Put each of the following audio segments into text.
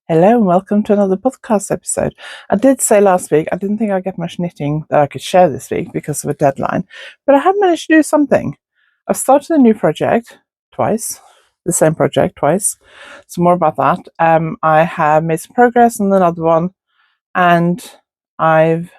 Hello and welcome to another podcast episode. I did say last week I didn't think I'd get much knitting that I could share this week because of a deadline, but I have managed to do something. I've started a new project twice, the same project twice. So more about that. I have made some progress on another one, and I've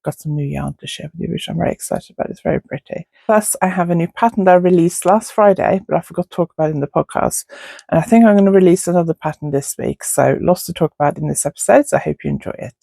got some new yarn to share with you, which I'm very excited about. It's very pretty. Plus, I have a new pattern that I released last Friday, but I forgot to talk about it in the podcast. And I think I'm going to release another pattern this week. So lots to talk about in this episode. So I hope you enjoy it.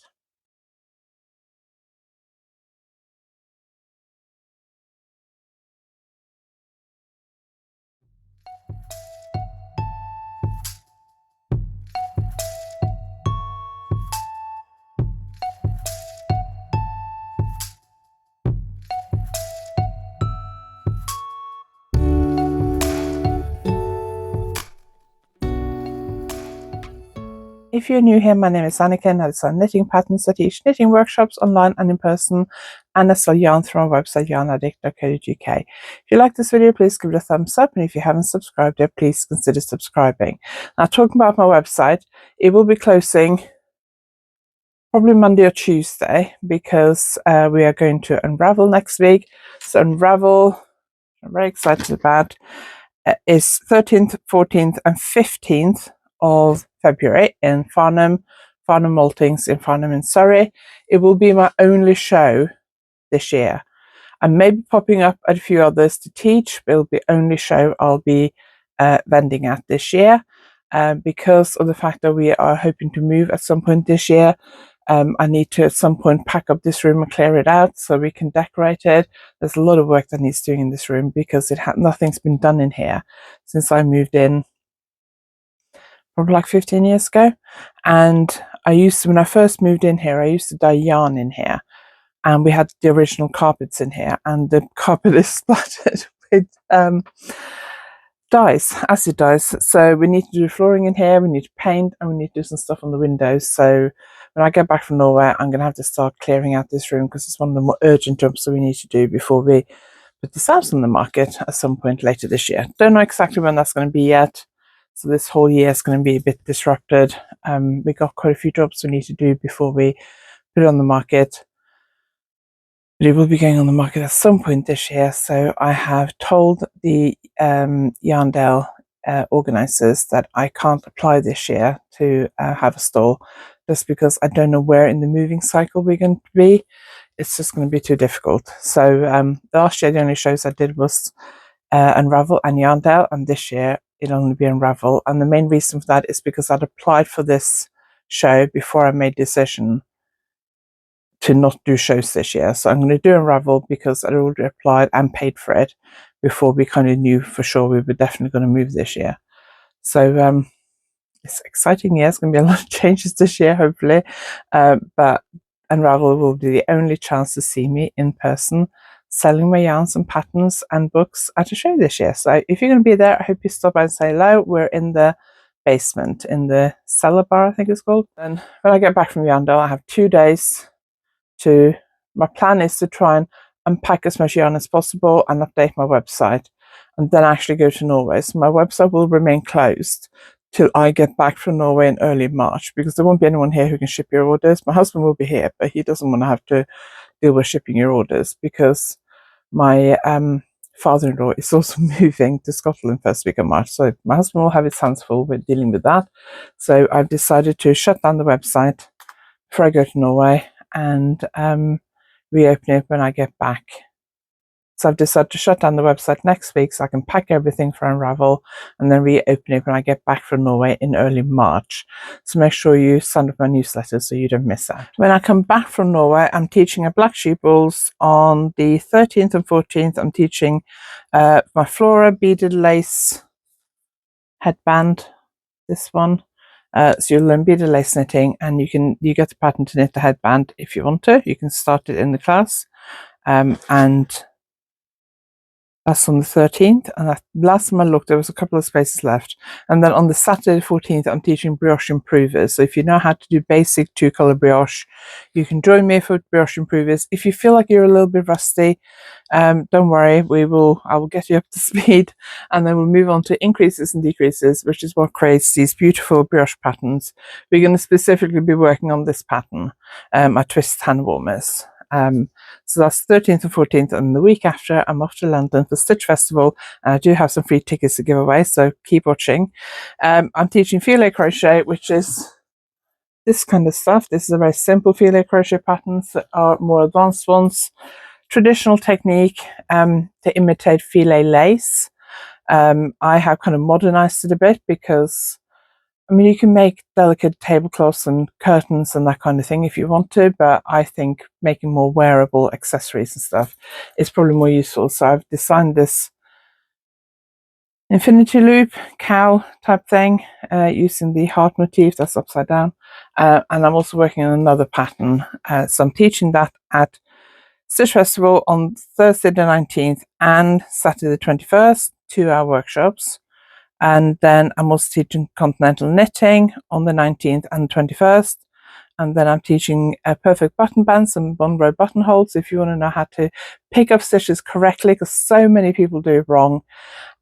If you're new here, my name is Anniken. I design knitting patterns. I teach knitting workshops online and in person, and I sell yarn through my website, YarnAddict.co.uk. If you like this video, please give it a thumbs up, and if you haven't subscribed yet, please consider subscribing. Now, talking about my website, it will be closing probably Monday or Tuesday because we are going to Unravel next week. So Unravel, I'm very excited about, is 13th, 14th and 15th of February in Farnham Maltings in Farnham in Surrey. It will be my only show this year. I may be popping up at a few others to teach, but it'll be the only show I'll be vending at this year because of the fact that we are hoping to move at some point this year. I need to at some point pack up this room and clear it out so we can decorate it. There's a lot of work that needs doing in this room because nothing's been done in here since I moved in probably like 15 years ago. And when I first moved in here, I used to dye yarn in here, and we had the original carpets in here, and the carpet is splattered with acid dyes. So we need to do flooring in here, we need to paint, and we need to do some stuff on the windows. So when I get back from Norway, I'm going to have to start clearing out this room because it's one of the more urgent jobs that we need to do before we put this house on the market at some point later this year. Don't know exactly when that's going to be yet. So this whole year is going to be a bit disrupted. We got quite a few jobs we need to do before we put it on the market. But it will be going on the market at some point this year. So I have told the Yarndale organisers that I can't apply this year to have a stall just because I don't know where in the moving cycle we're going to be. It's just going to be too difficult. So last year the only shows I did was Unravel and Yarndale, and this year it'll only be Unravel. And the main reason for that is because I'd applied for this show before I made a decision to not do shows this year. So I'm going to do Unravel because I'd already applied and paid for it before we kind of knew for sure we were definitely going to move this year. So it's an exciting year. It's going to be a lot of changes this year, hopefully. But Unravel will be the only chance to see me in person selling my yarns and patterns and books at a show this year. So if you're going to be there, I hope you stop by and say hello. We're in the basement, in the cellar bar, I think it's called. And when I get back from Yarndale, I have 2 days my plan is to try and unpack as much yarn as possible and update my website, and then actually go to Norway. So my website will remain closed till I get back from Norway in early March because there won't be anyone here who can ship your orders. My husband will be here, but he doesn't want to have to deal with shipping your orders because my father-in-law is also moving to Scotland first week of March. So my husband will have his hands full with dealing with that. So I've decided to shut down the website before I go to Norway and reopen it when I get back. So I've decided to shut down the website next week so I can pack everything for Unravel and then reopen it when I get back from Norway in early March. So make sure you sign up my newsletter so you don't miss out. When I come back from Norway, I'm teaching at Black Sheep Balls on the 13th and 14th. I'm teaching my Flora beaded lace headband, this one. So you'll learn beaded lace knitting, and you get the pattern to knit the headband if you want to. You can start it in the class, and That's on the 13th, and that, last time I looked, there was a couple of spaces left. And then on the Saturday, the 14th, I'm teaching brioche improvers. So if you know how to do basic 2-color brioche, you can join me for brioche improvers. If you feel like you're a little bit rusty, don't worry, I will get you up to speed, and then we'll move on to increases and decreases, which is what creates these beautiful brioche patterns. We're going to specifically be working on this pattern, my twist hand warmers. So that's 13th and 14th, and the week after I'm off to London for Stitch Festival, and I do have some free tickets to give away, so keep watching. I'm teaching Filet crochet, which is this kind of stuff. This is a very simple Filet crochet patterns. That are more advanced ones. Traditional technique to imitate filet lace. I have kind of modernized it a bit because, I mean, you can make delicate tablecloths and curtains and that kind of thing if you want to, but I think making more wearable accessories and stuff is probably more useful. So I've designed this infinity loop cowl type thing using the heart motif that's upside down, and I'm also working on another pattern. So I'm teaching that at Stitch Festival on Thursday the 19th and Saturday the 21st, 2-hour workshops. And then I'm also teaching Continental knitting on the 19th and 21st. And then I'm teaching perfect button bands and 1-row buttonholes if you want to know how to pick up stitches correctly, because so many people do it wrong,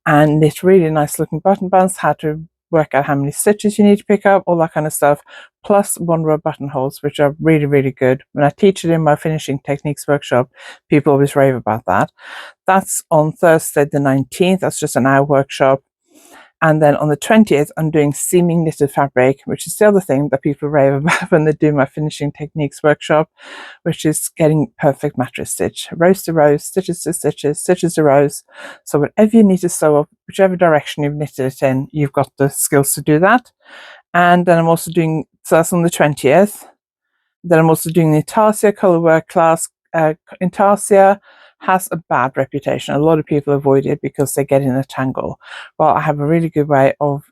and knit really nice looking button bands, how to work out how many stitches you need to pick up, all that kind of stuff, plus 1-row buttonholes, which are really, really good. When I teach it in my finishing techniques workshop, people always rave about that. That's on Thursday the 19th. That's just an hour workshop. And then on the 20th, I'm doing seaming knitted fabric, which is the other thing that people rave about when they do my finishing techniques workshop, which is getting perfect mattress stitch, rows to rows, stitches to stitches, stitches to rows. So whatever you need to sew up, whichever direction you've knitted it in, you've got the skills to do that. And then I'm also doing, so that's on the 20th. Then I'm also doing the Intarsia colorwork class. Intarsia has a bad reputation. A lot of people avoid it because they get in a tangle. Well, I have a really good way of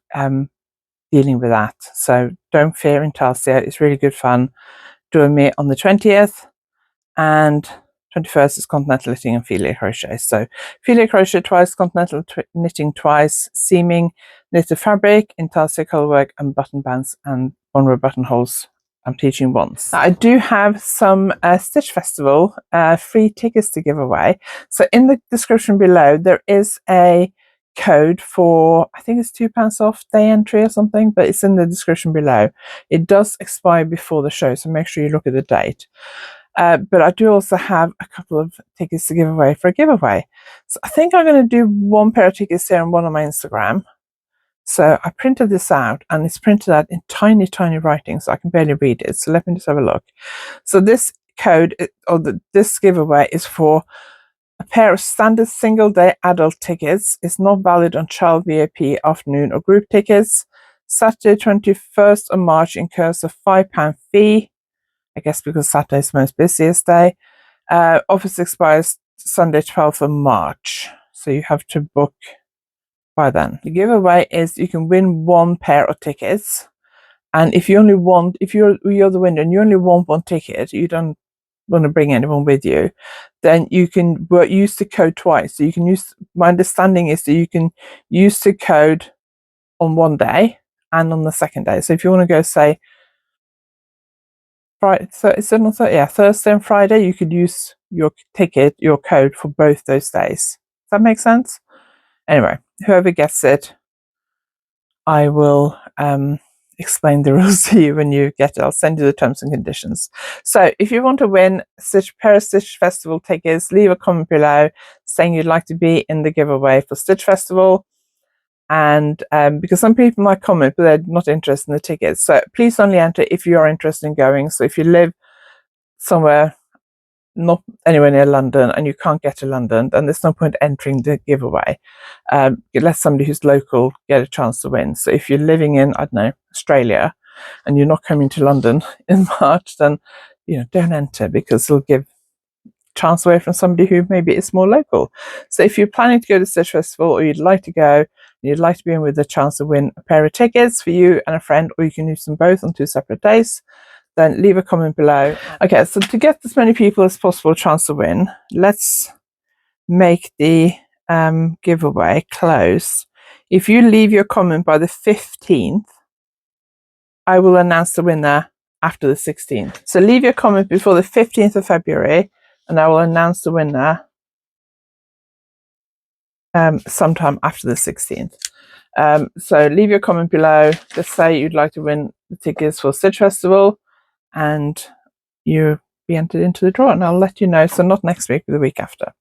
dealing with that. So don't fear Intarsia. It's really good fun. Join me on the 20th, and 21st is Continental knitting and Filet crochet. So Filet crochet twice, Continental knitting twice, seaming, knitted fabric, Intarsia colorwork, and button bands and 1-row buttonholes. I'm teaching once. I do have some Stitch Festival free tickets to give away. So in the description below, there is a code for, I think it's £2 off day entry or something, but it's in the description below. It does expire before the show, so make sure you look at the date. But I do also have a couple of tickets to give away for a giveaway. So I think I'm going to do 1 pair of tickets here and 1 on my Instagram. So I printed this out, and it's printed out in tiny, tiny writing, so I can barely read it. So let me just have a look. So this code, this giveaway, is for a pair of standard single-day adult tickets. It's not valid on child VIP afternoon or group tickets. Saturday 21st of March incurs a £5 fee, I guess because Saturday is the most busiest day. Office expires Sunday 12th of March, so you have to book by then. The giveaway is you can win 1 pair of tickets, and if you're the winner and you only want 1 ticket, you don't want to bring anyone with you, then you can use the code twice. So you can use, my understanding is that you can use the code on one day and on the second day. So if you want to go, say, Friday, Thursday and Friday, you could use your code for both those days. Does that make sense? Anyway, whoever gets it, I will explain the rules to you when you get it. I'll send you the terms and conditions. So if you want to win pair of Stitch Festival tickets, leave a comment below saying you'd like to be in the giveaway for Stitch Festival. And because some people might comment, but they're not interested in the tickets. So please only enter if you are interested in going. So if you live somewhere not anywhere near London and you can't get to London, then there's no point entering the giveaway. Let somebody who's local get a chance to win. So if you're living in, I don't know, Australia, and you're not coming to London in March, then don't enter, because it'll give chance away from somebody who maybe is more local. So if you're planning to go to Stitch Festival, or you'd like to go, and you'd like to be in with a chance to win a pair of tickets for you and a friend, or you can use them both on 2 separate days, then leave a comment below. Okay, so to get as many people as possible a chance to win, let's make the giveaway close, if you leave your comment by the 15th, I will announce the winner after the 16th. So leave your comment before the 15th of February and I will announce the winner sometime after the 16th. So leave your comment below. Just say you'd like to win the tickets for Stitch Festival and you'll be entered into the draw, and I'll let you know. So not next week, but the week after.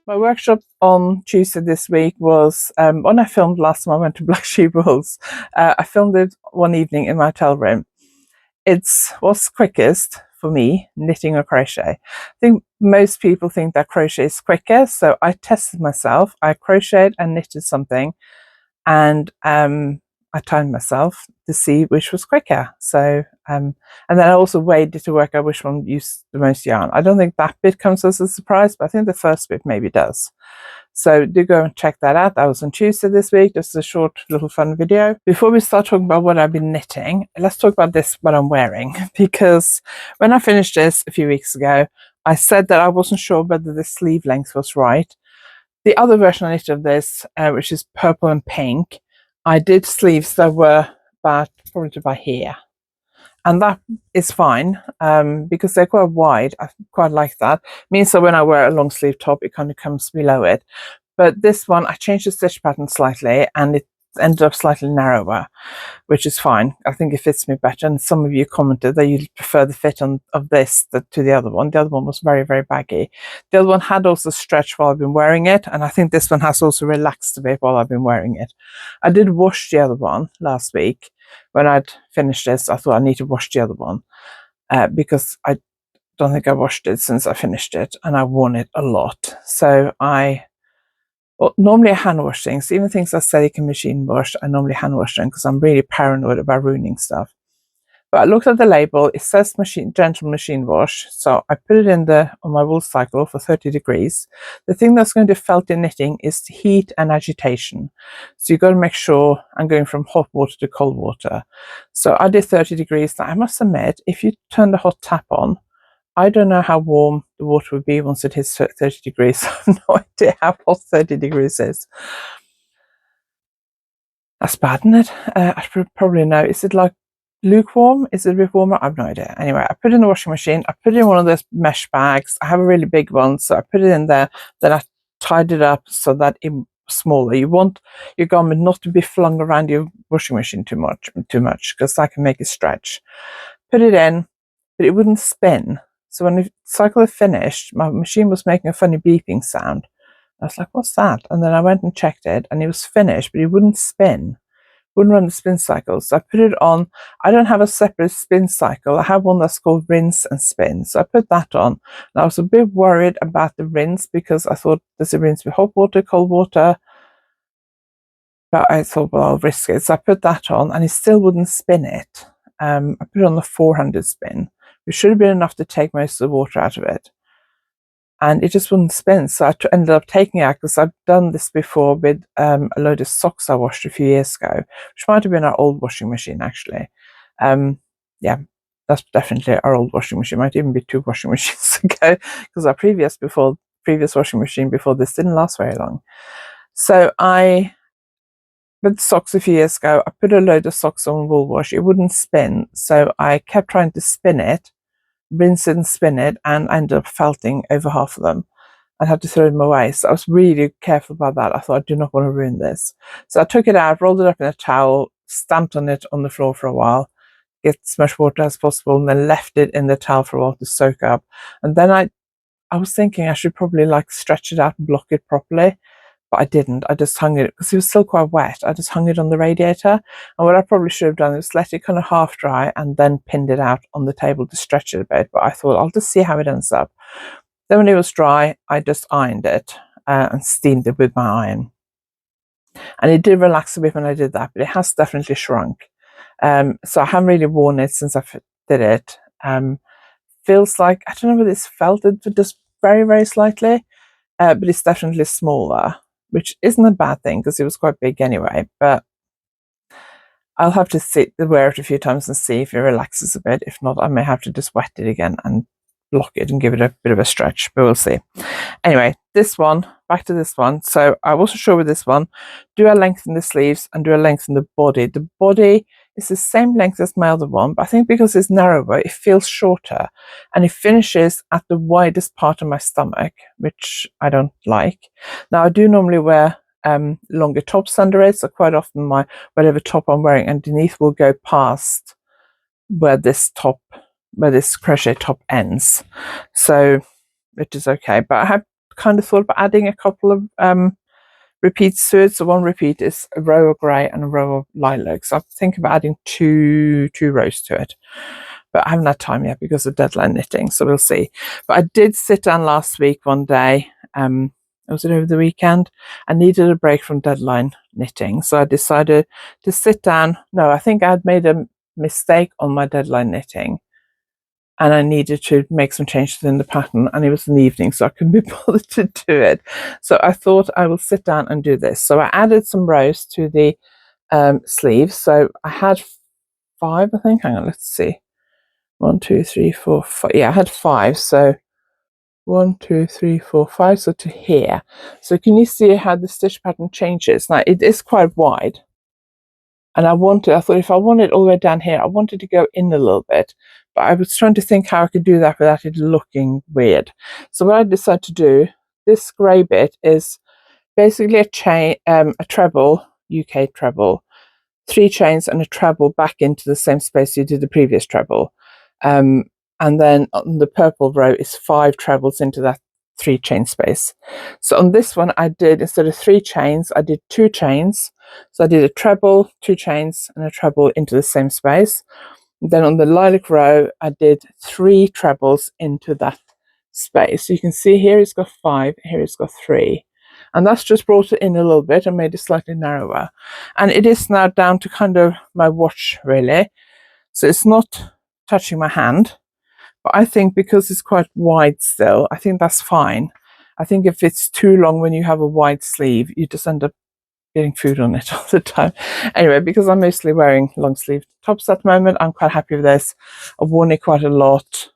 My workshop on Tuesday this week was when I filmed last time I went to Black Sheep Wolves. I filmed it one evening in my hotel room. It's what's quickest for me, knitting or crochet. I think most people think that crochet is quicker, so I tested myself. I crocheted and knitted something, and I timed myself to see which was quicker. So and then I also weighed it to work out which one used the most yarn. I don't think that bit comes as a surprise, but I think the first bit maybe does. So do go and check that out. That was on Tuesday this week, just a short little fun video. Before we start talking about what I've been knitting, let's talk about this, what I'm wearing, because when I finished this a few weeks ago, I said that I wasn't sure whether the sleeve length was right. The other version I knitted of this, which is purple and pink, I did sleeves that were about probably to about here. And that is fine because they're quite wide. I quite like that. It means that when I wear a long sleeve top, it kind of comes below it. But this one, I changed the stitch pattern slightly and it ended up slightly narrower, which is fine. I think it fits me better. And some of you commented that you prefer the fit of this to the other one. The other one was very, very baggy. The other one had also stretched while I've been wearing it. And I think this one has also relaxed a bit while I've been wearing it. I did wash the other one last week. When I'd finished this, I thought I need to wash the other one because I don't think I washed it since I finished it and I worn it a lot. So normally I hand wash things, even things I say you can machine wash, I normally hand wash them because I'm really paranoid about ruining stuff. But I looked at the label, it says gentle machine wash, so I put it in on my wool cycle for 30 degrees. The thing that's going to felt in knitting is the heat and agitation. So you've got to make sure I'm going from hot water to cold water. So I did 30 degrees. Now I must admit, if you turn the hot tap on, I don't know how warm the water would be once it hits 30 degrees. I have no idea how hot 30 degrees is. That's bad, isn't it? I should probably know. Is it like lukewarm? Is it a bit warmer? I've no idea. Anyway, I put it in the washing machine. I put it in one of those mesh bags. I have a really big one, so I put it in there. Then I tied it up so that it's smaller. You want your garment not to be flung around your washing machine too much, because that can make it stretch. Put it in, but it wouldn't spin. So when the cycle had finished, my machine was making a funny beeping sound. I was like, what's that? And then I went and checked it, and it was finished, but it wouldn't spin. Wouldn't run the spin cycle. So I put it on. I don't have a separate spin cycle. I have one that's called rinse and spin. So I put that on. And I was a bit worried about the rinse because I thought, does it rinse with hot water, cold water? But I thought, well, I'll risk it. So I put that on and it still wouldn't spin it. I put it on the 400 spin, which should have been enough to take most of the water out of it. And it just wouldn't spin. So I ended up taking it out because I've done this before with a load of socks I washed a few years ago, which might have been our old washing machine, actually. Yeah, that's definitely our old washing machine. Might even be 2 washing machines ago because our previous washing machine before this didn't last very long. So with socks a few years ago, I put a load of socks on wool wash. It wouldn't spin. So I kept trying to spin it, rinse it and spin it, and I ended up felting over half of them and had to throw them away. So I was really careful about that. I thought, I do not want to ruin this. So I took it out, rolled it up in a towel, stamped on it on the floor for a while, get as much water as possible, and then left it in the towel for a while to soak up. And then I I was thinking I should probably like stretch it out and block it properly, but I didn't. I just hung it because it was still quite wet. I just hung it on the radiator, and what I probably should have done is let it kind of half dry and then pinned it out on the table to stretch it a bit. But I thought I'll just see how it ends up. Then when it was dry, I just ironed it and steamed it with my iron, and it did relax a bit when I did that, but it has definitely shrunk. So I haven't really worn it since I did it. Feels like, I don't know whether it's felted, but just very, very slightly, but it's definitely smaller, which isn't a bad thing because it was quite big anyway. But I'll have to wear it a few times and see if it relaxes a bit. If not, I may have to just wet it again and block it and give it a bit of a stretch, but we'll see. Anyway, this one, back to this one. So I wasn't sure with this one, do I lengthen the sleeves and do I lengthen the body? The body is the same length as my other one, but I think because it's narrower, it feels shorter and it finishes at the widest part of my stomach, which I don't like. Now, I do normally wear longer tops under it, so quite often my whatever top I'm wearing underneath will go past where this crochet top ends, so which is okay. But I have kind of thought about adding a couple of repeats to it. So one repeat is a row of grey and a row of lilac, so I think about adding two rows to it, but I haven't had time yet because of deadline knitting, so we'll see. But I did sit down last week one day, was it over the weekend? I needed a break from deadline knitting, so I decided to sit down. No, I think I had made a mistake on my deadline knitting and I needed to make some changes in the pattern, and it was in the evening, so I couldn't be bothered to do it. So I thought I will sit down and do this. So I added some rows to the sleeves. So I had 5, I think. Hang on, let's see. 1, 2, 3, 4, 5. Yeah, I had 5. So 1, 2, 3, 4, 5. So to here. So can you see how the stitch pattern changes? Now it is quite wide. And I thought if I want it all the way down here, I wanted to go in a little bit, but I was trying to think how I could do that without it looking weird. So what I decided to do, this grey bit is basically a chain, a treble, UK treble, 3 chains and a treble back into the same space you did the previous treble. And then on the purple row is 5 trebles into that 3 chain space. So on this one I did, instead of 3 chains, I did 2 chains. So I did a treble, 2 chains and a treble into the same space. And then on the lilac row I did 3 trebles into that space. So you can see here it's got 5, here it's got 3. And that's just brought it in a little bit and made it slightly narrower. And it is now down to kind of my watch, really. So it's not touching my hand. But I think because it's quite wide still, I think that's fine. I think if it's too long when you have a wide sleeve, you just end up getting food on it all the time. Anyway, because I'm mostly wearing long sleeve tops at the moment, I'm quite happy with this. I've worn it quite a lot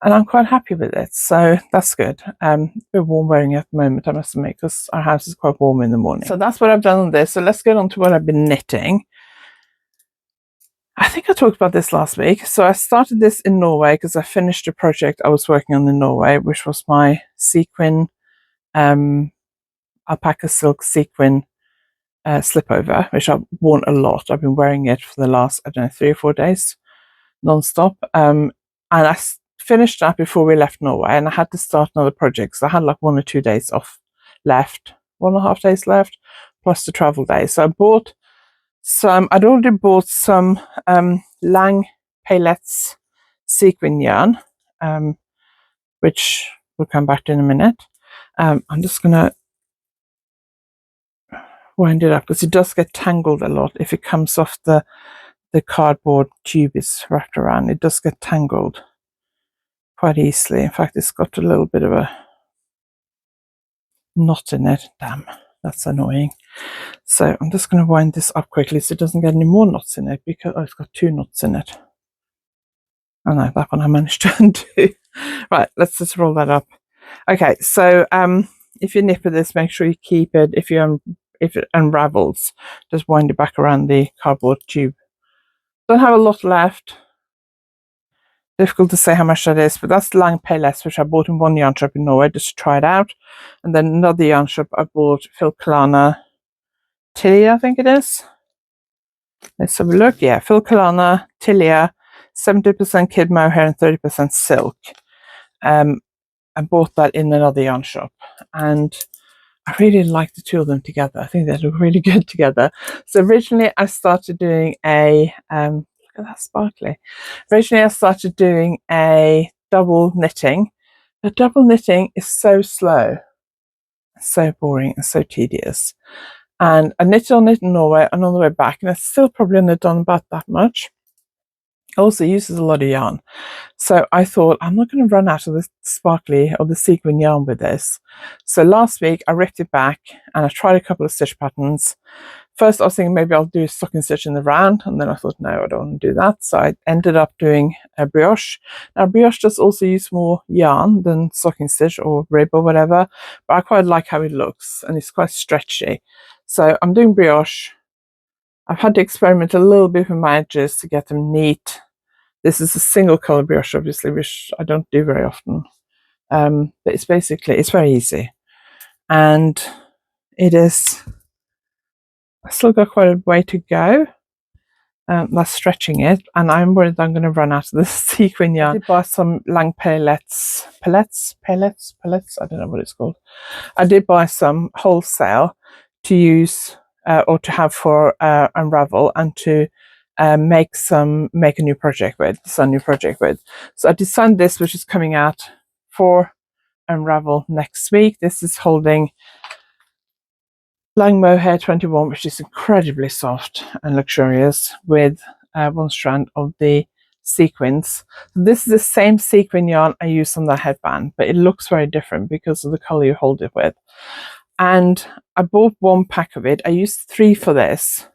and I'm quite happy with it, so that's good. A bit warm wearing it at the moment, I must admit, because our house is quite warm in the morning. So that's what I've done on this. So let's get on to what I've been knitting. I think I talked about this last week. So I started this in Norway because I finished a project I was working on in Norway, which was my sequin, alpaca silk sequin slipover, which I've worn a lot. I've been wearing it for the last, I don't know, 3 or 4 days, non-stop. And I finished that before we left Norway, and I had to start another project. So I had like 1 or 2 days off left, 1.5 days left, plus the travel days. So I bought I'd already bought some Lang Palettes sequin yarn, which we'll come back to in a minute. I'm just going to wind it up because it does get tangled a lot if it comes off the cardboard tube it's wrapped around. It does get tangled quite easily. In fact, it's got a little bit of a knot in it. Damn, that's annoying. So I'm just going to wind this up quickly so it doesn't get any more knots in it, because it's got 2 knots in it. Oh no, that one I managed to undo. Right, let's just roll that up. Okay, so if you knit with this, make sure you keep it, if it unravels, just wind it back around the cardboard tube. Don't have a lot left. Difficult to say how much that is, but that's Lang Palettes, which I bought in one yarn shop in Norway just to try it out. And then another yarn shop I bought, Filkalana Tilia, I think it is. Let's have a look. Yeah, Filkalana Tilia, 70% kid mohair and 30% silk. I I bought that in another yarn shop, and I really like the two of them together. I think they look really good together. So originally I started doing a look at that sparkly. Originally I started doing a double knitting. The double knitting is so slow, so boring, and so tedious. And I knitted on it in Norway and on the way back, and I still probably only done about that much. Also uses a lot of yarn. So I thought, I'm not going to run out of the sparkly or the sequin yarn with this. So last week I ripped it back and I tried a couple of stitch patterns. First I was thinking maybe I'll do a stocking stitch in the round, and then I thought, no, I don't want to do that. So I ended up doing a brioche. Now brioche does also use more yarn than stocking stitch or rib or whatever, but I quite like how it looks, and it's quite stretchy. So I'm doing brioche. I've had to experiment a little bit with my edges to get them neat. This is a single colour brioche, obviously, which I don't do very often. But it's very easy. And it is, I still got quite a way to go. That's stretching it, and I'm worried I'm going to run out of the sequin yarn. I did buy some Lang pellets, I don't know what it's called. I did buy some wholesale to use or to have for unravel, and to make a new project with. So I designed this, which is coming out for unravel next week. This is holding Lang Mohair 21, which is incredibly soft and luxurious, with one strand of the sequins. This is the same sequin yarn I used on the headband, but it looks very different because of the color you hold it with. And I bought one pack of it. I used 3 for this.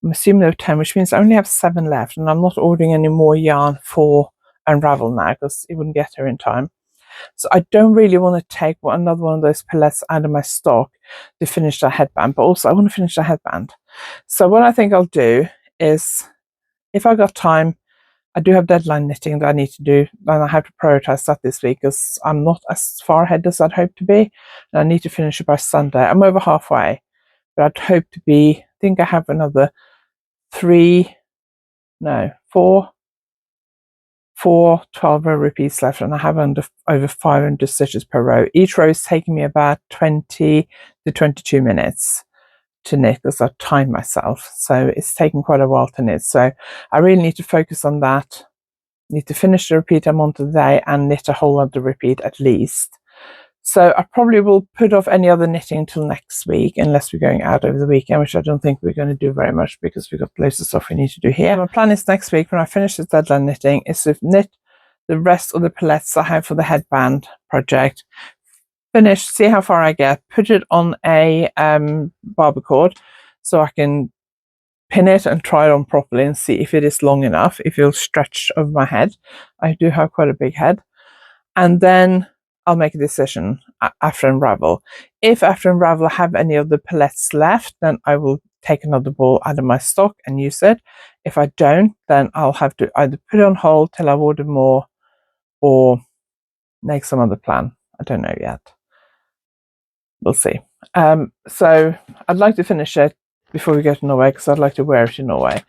I'm assuming there were 10, which means I only have 7 left, and I'm not ordering any more yarn for unravel now because it wouldn't get here in time. So I don't really want to take another one of those pellets out of my stock to finish that headband, but also I want to finish the headband. So what I think I'll do is, if I got time, I do have deadline knitting that I need to do, and I have to prioritize that this week because I'm not as far ahead as I'd hope to be, and I need to finish it by Sunday. I'm over halfway, but I'd hope to be, I think I have another 4 12-row repeats left, and I have over 500 stitches per row. Each row is taking me about 20 to 22 minutes to knit because I've timed myself, so it's taking quite a while to knit. So I really need to focus on that. Need to finish the repeat I'm on today and knit a whole other repeat at least. So I probably will put off any other knitting until next week, unless we're going out over the weekend, which I don't think we're going to do very much because we've got loads of stuff we need to do here. My plan is next week, when I finish this deadline knitting, is to knit the rest of the palettes I have for the headband project. Finish, see how far I get, put it on a barber cord so I can pin it and try it on properly and see if it is long enough, if it'll stretch over my head. I do have quite a big head. And then I'll make a decision after unravel. If after unravel I have any of the palettes left, then I will take another ball out of my stock and use it. If I don't, then I'll have to either put it on hold till I've ordered more, or make some other plan. I don't know yet. We'll see. So I'd like to finish it before we go to Norway, because I'd like to wear it in Norway.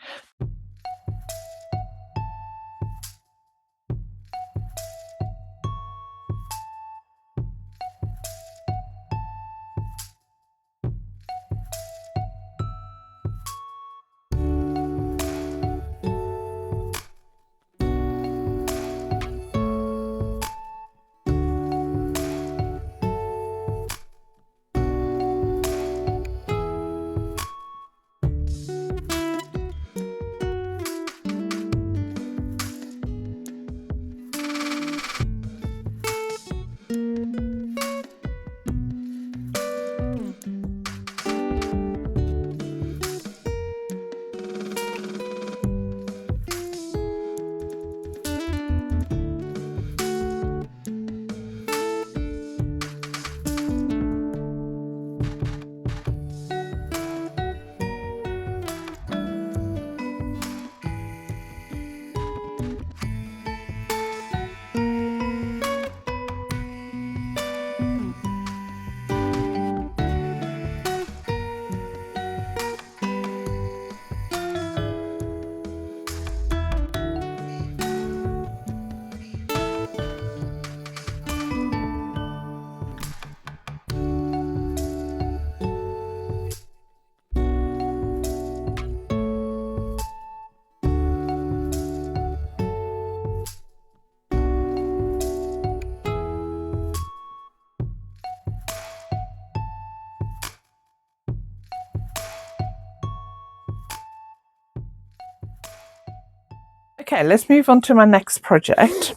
Okay, let's move on to my next project.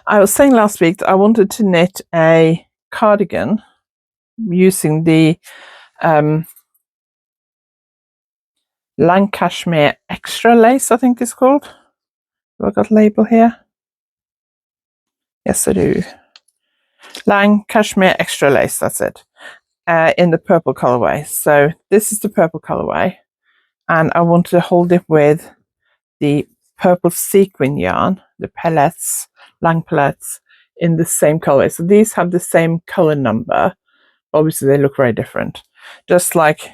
I was saying last week that I wanted to knit a cardigan using the Lang Cashmere Extra Lace, I think it's called. Have I got a label here? Yes, I do. Lang Cashmere Extra Lace, that's it. In the purple colorway. So this is the purple colorway, and I wanted to hold it with the purple sequin yarn, the pellets, Lang pellets, in the same color. So these have the same color number. Obviously, they look very different. Just like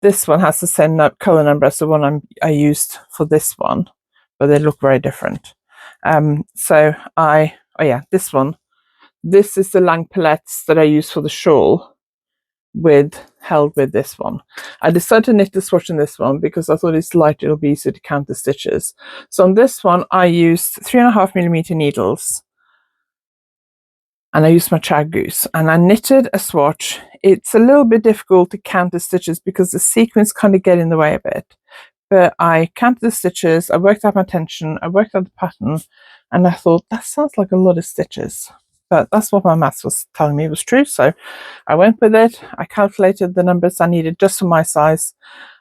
this one has the same color number as the one I used for this one, but they look very different. This one. This is the Lang pellets that I use for the shawl, held with this one. I decided to knit the swatch in this one because I thought it's light, it'll be easier to count the stitches. So on this one I used 3.5mm needles, and I used my Chag Goose, and I knitted a swatch. It's a little bit difficult to count the stitches because the sequins kind of get in the way a bit, but I counted the stitches, I worked out my tension, I worked out the pattern, and I thought that sounds like a lot of stitches. But that's what my maths was telling me was true, so I went with it. I calculated the numbers I needed just for my size.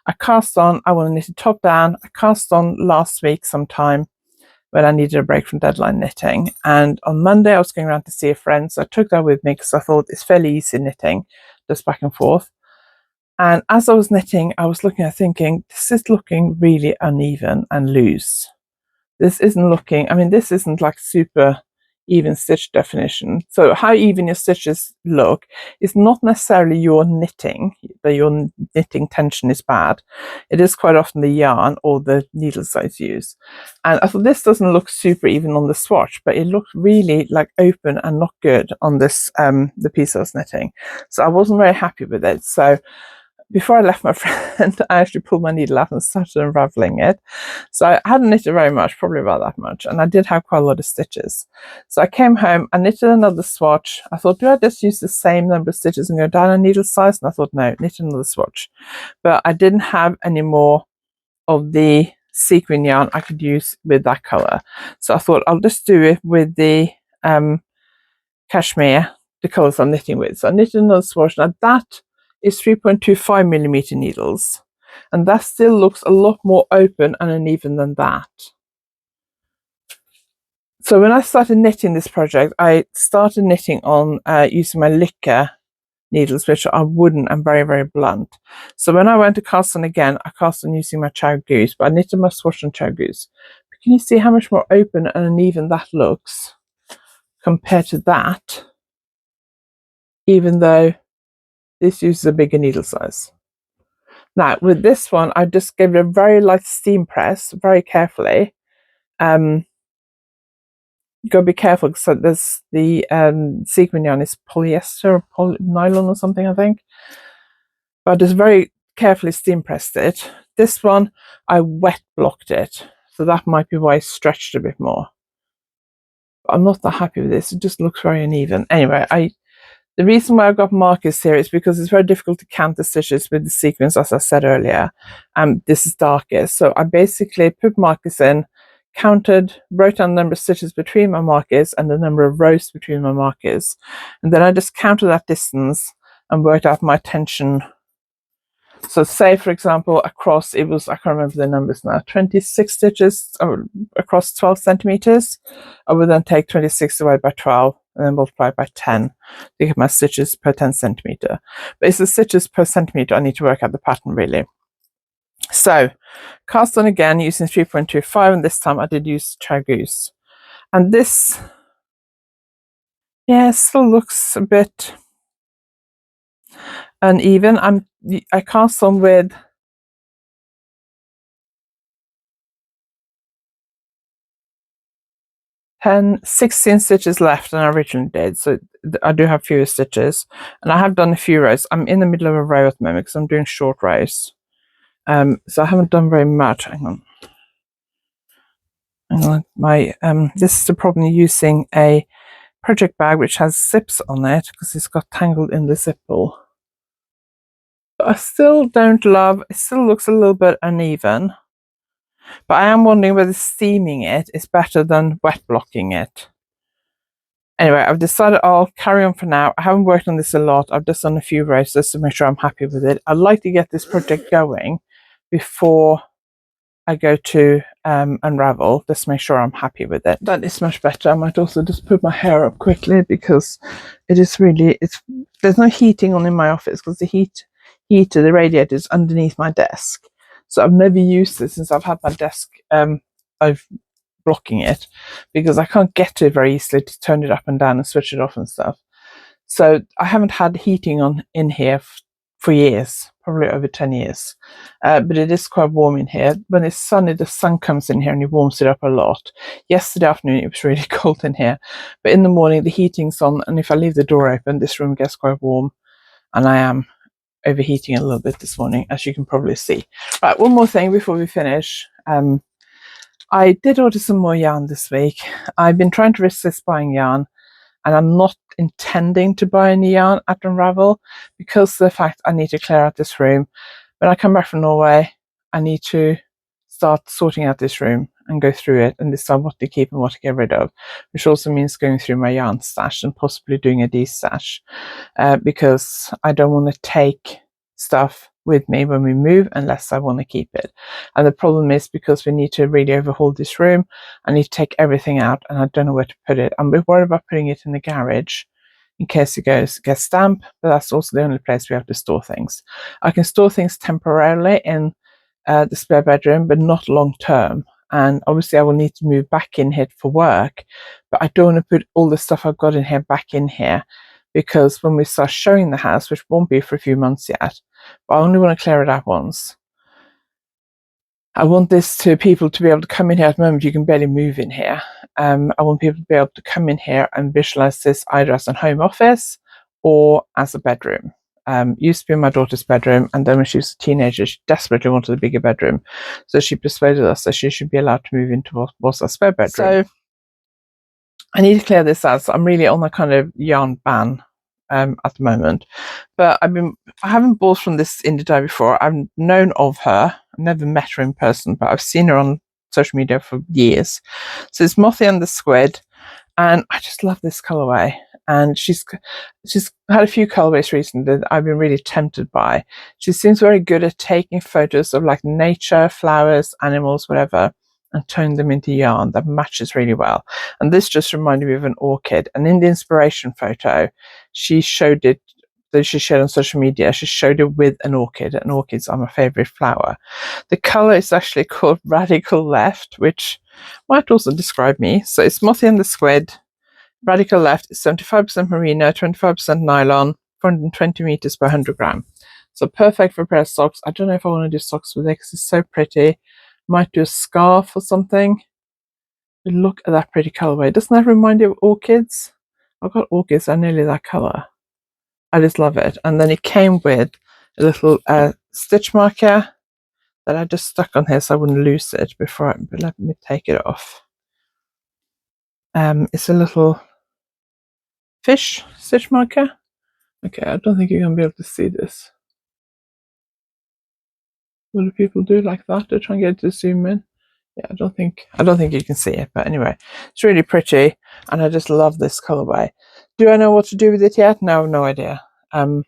I cast on. I want to knit it top down. I cast on last week sometime when I needed a break from deadline knitting, and on Monday I was going around to see a friend, so I took that with me because I thought it's fairly easy knitting, just back and forth. And as I was knitting, I was looking at thinking, this is looking really uneven and loose. This isn't looking, this isn't like super even stitch definition. So how even your stitches look is not necessarily your knitting, that your knitting tension is bad. It is quite often the yarn or the needle size used. And I thought this doesn't look super even on the swatch, but it looked really like open and not good on this the piece I was knitting. So I wasn't very happy with it. So before I left my friend, I actually pulled my needle out and started unraveling it. So I hadn't knitted very much, probably about that much, and I did have quite a lot of stitches. So I came home, I knitted another swatch. I thought, do I just use the same number of stitches and go down a needle size? And I thought, no, knit another swatch. But I didn't have any more of the sequin yarn I could use with that colour. So I thought I'll just do it with the cashmere, the colours I'm knitting with. So I knitted another swatch. Now that is 3.25mm needles, and that still looks a lot more open and uneven than that. So when I started knitting this project, I started knitting on using my Licker needles, which are wooden and very, very blunt. So when I went to cast on again, I cast on using my Chag Goose, but I knitted my swatch on Chag Goose. But can you see how much more open and uneven that looks compared to that, even though this uses a bigger needle size? Now with this one, I just gave it a very light steam press, very carefully. You got to be careful because there's the sequin yarn is polyester or nylon or something, I think. But I just very carefully steam pressed it. This one, I wet blocked it, so that might be why it stretched a bit more. But I'm not that happy with this. It just looks very uneven. Anyway, the reason why I've got markers here is because it's very difficult to count the stitches with the sequins, as I said earlier. This is darkest, so I basically put markers in, counted, wrote down the number of stitches between my markers and the number of rows between my markers, and then I just counted that distance and worked out my tension. So say, for example, across, it was, I can't remember the numbers now, 26 stitches across 12 centimeters. I would then take 26 divided by 12 and then multiply it by 10 to get my stitches per 10 centimeter. But it's the stitches per centimeter I need to work out the pattern, really. So cast on again using 3.25, and this time I did use Chag Goose. And this, yeah, still looks a bit uneven. I cast on with 16 stitches left than I originally did, so I do have fewer stitches, and I have done a few rows. I'm in the middle of a row at the moment because I'm doing short rows, so I haven't done very much. Hang on. My this is the problem using a project bag which has zips on it because it's got tangled in the zip ball. But I still don't love. It still looks a little bit uneven. But I am wondering whether steaming it is better than wet blocking it. Anyway, I've decided I'll carry on for now. I haven't worked on this a lot. I've just done a few rows just to make sure I'm happy with it. I'd like to get this project going before I go to unravel, just to make sure I'm happy with it. That is much better. I might also just put my hair up quickly because it is really, there's no heating on in my office because the heater, the radiator is underneath my desk. So I've never used it since I've had my desk I've blocking it because I can't get to it very easily to turn it up and down and switch it off and stuff. So I haven't had heating on in here for years, probably over 10 years. But it is quite warm in here. When it's sunny, the sun comes in here and it warms it up a lot. Yesterday afternoon, it was really cold in here. But in the morning, the heating's on. And if I leave the door open, this room gets quite warm. And I am overheating a little bit this morning, as you can probably see. Right, one more thing before we finish. I did order some more yarn this week. I've been trying to resist buying yarn, and I'm not intending to buy any yarn at Unravel because of the fact I need to clear out this room. When I come back from Norway, I need to start sorting out this room and go through it and decide what to keep and what to get rid of, which also means going through my yarn stash and possibly doing a destash because I don't want to take stuff with me when we move unless I want to keep it. And the problem is because we need to really overhaul this room, I need to take everything out and I don't know where to put it. I'm a bit worried about putting it in the garage in case it gets damp, but that's also the only place we have to store things. I can store things temporarily in the spare bedroom, but not long term. And obviously I will need to move back in here for work, but I don't want to put all the stuff I've got in here back in here because when we start showing the house, which won't be for a few months yet, but I only want to clear it out once. I want this to people to be able to come in here. At the moment, you can barely move in here. I want people to be able to come in here and visualize this either as a home office or as a bedroom. Used to be my daughter's bedroom, and then when she was a teenager, she desperately wanted a bigger bedroom. So she persuaded us that she should be allowed to move into what was a spare bedroom. So I need to clear this out. So I'm really on a kind of yarn ban at the moment. But I haven't bought from this indie dye before. I've known of her. I've never met her in person, but I've seen her on social media for years. So it's Mothy and the Squid, and I just love this colorway. And she's had a few colorways recently that I've been really tempted by. She seems very good at taking photos of like nature, flowers, animals, whatever, and turning them into yarn that matches really well. And this just reminded me of an orchid. And in the inspiration photo, she showed it that she shared on social media. She showed it with an orchid, and orchids are my favorite flower. The color is actually called Radical Left, which might also describe me. So it's Mothy and the Squid. Radical Left is 75% merino, 25% nylon, 420 meters per 100 gram. So perfect for a pair of socks. I don't know if I want to do socks with it because it's so pretty. Might do a scarf or something. But look at that pretty colorway. Doesn't that remind you of orchids? I've got orchids are nearly that color. I just love it. And then it came with a little stitch marker that I just stuck on here so I wouldn't lose it before. But let me take it off. It's a little fish stitch marker. Okay, I don't think you're going to be able to see this. What do people do like that? They're trying to get it to zoom in. Yeah, I don't think you can see it, but anyway, it's really pretty, and I just love this colorway. Do I know what to do with it yet? No, no idea. I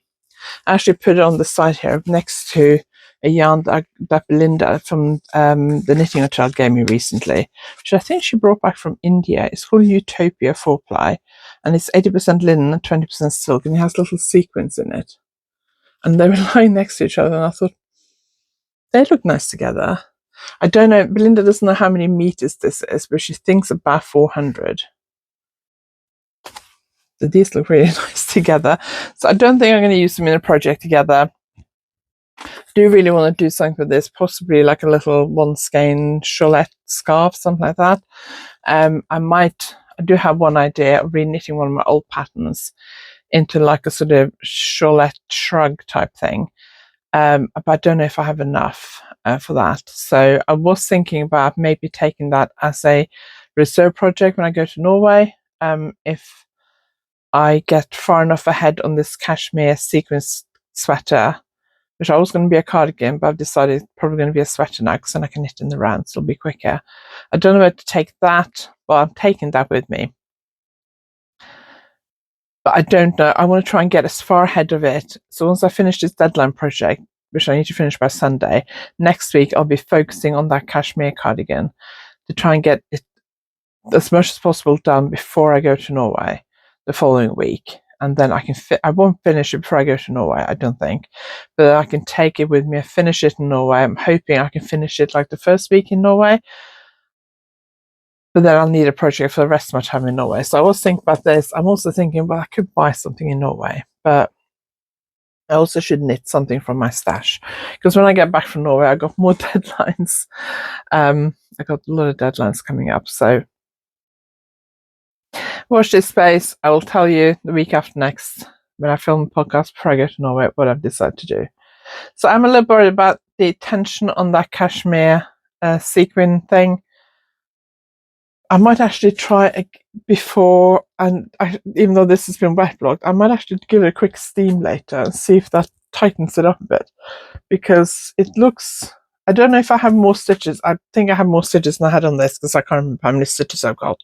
actually put it on the side here next to a yarn that Belinda from the Knitting Hotel gave me recently, which I think she brought back from India. It's called Utopia 4-ply, and it's 80% linen and 20% silk, and it has little sequins in it. And they were lying next to each other, and I thought, they look nice together. I don't know, Belinda doesn't know how many meters this is, but she thinks about 400. So these look really nice together. So I don't think I'm going to use them in a project together. I do really want to do something with this, possibly like a little one skein chalette scarf, something like that. I do have one idea of reknitting one of my old patterns into like a sort of chalette shrug type thing. But I don't know if I have enough for that. So I was thinking about maybe taking that as a reserve project when I go to Norway. If I get far enough ahead on this cashmere sequence sweater which I was going to be a cardigan, but I've decided it's probably going to be a sweater now because then I can knit in the round, so it'll be quicker. I don't know where to take that, but I'm taking that with me. But I don't know. I want to try and get as far ahead of it. So once I finish this deadline project, which I need to finish by Sunday, next week I'll be focusing on that cashmere cardigan to try and get it as much as possible done before I go to Norway the following week. And then I can I won't finish it before I go to Norway, I don't think. But I can take it with me and finish it in Norway. I'm hoping I can finish it like the first week in Norway. But then I'll need a project for the rest of my time in Norway. So I was thinking about this. I'm also thinking, well, I could buy something in Norway, but I also should knit something from my stash. Because when I get back from Norway, I got more deadlines. I got a lot of deadlines coming up. So watch this space. I will tell you the week after next when I film the podcast before I go to Norway what I've decided to do. So I'm a little worried about the tension on that cashmere sequin thing. I might actually try it before, and even though this has been wet blocked, I might actually give it a quick steam later and see if that tightens it up a bit, because it looks, I don't know if I have more stitches. I think I have more stitches than I had on this because I can't remember how many stitches I've got,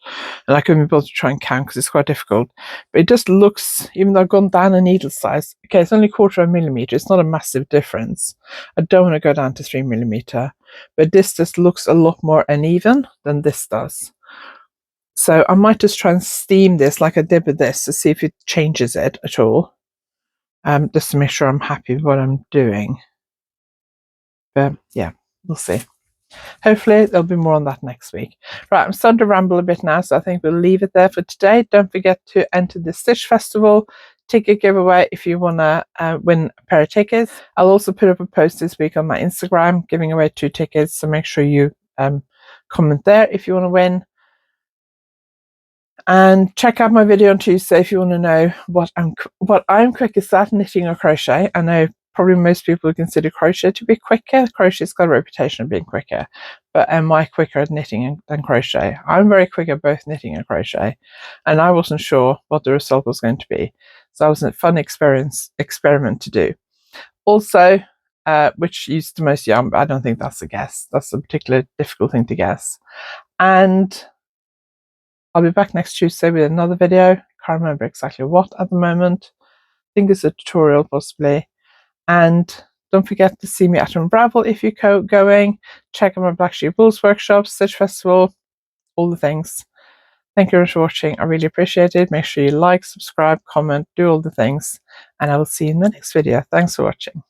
and I couldn't be able to try and count because it's quite difficult. But it just looks, even though I've gone down a needle size, okay, it's only 1/4 millimeter. It's not a massive difference. I don't want to go down to 3 millimeter, but this just looks a lot more uneven than this does. So I might just try and steam this like I did with this to see if it changes it at all, just to make sure I'm happy with what I'm doing. But yeah, we'll see. Hopefully there'll be more on that next week. Right, I'm starting to ramble a bit now, so I think we'll leave it there for today. Don't forget to enter the Stitch Festival ticket giveaway if you want to win a pair of tickets. I'll also put up a post this week on my Instagram giving away 2 tickets, so make sure you comment there if you want to win. And check out my video on Tuesday if you want to know what I'm quickest at, knitting or crochet. I know probably most people consider crochet to be quicker. Crochet's got a reputation of being quicker, but am I quicker at knitting than crochet? I'm very quick at both knitting and crochet, and I wasn't sure what the result was going to be. So that was a fun experiment to do. Also, which used the most yarn, but I don't think that's a guess. That's a particularly difficult thing to guess. And I'll be back next Tuesday with another video. Can't remember exactly what at the moment. I think it's a tutorial possibly. And don't forget to see me at Unravel if you're going. Check out my Black Sheep Bulls workshop, Stitch Festival, all the things. Thank you very much for watching. I really appreciate it. Make sure you like, subscribe, comment, do all the things. And I will see you in the next video. Thanks for watching.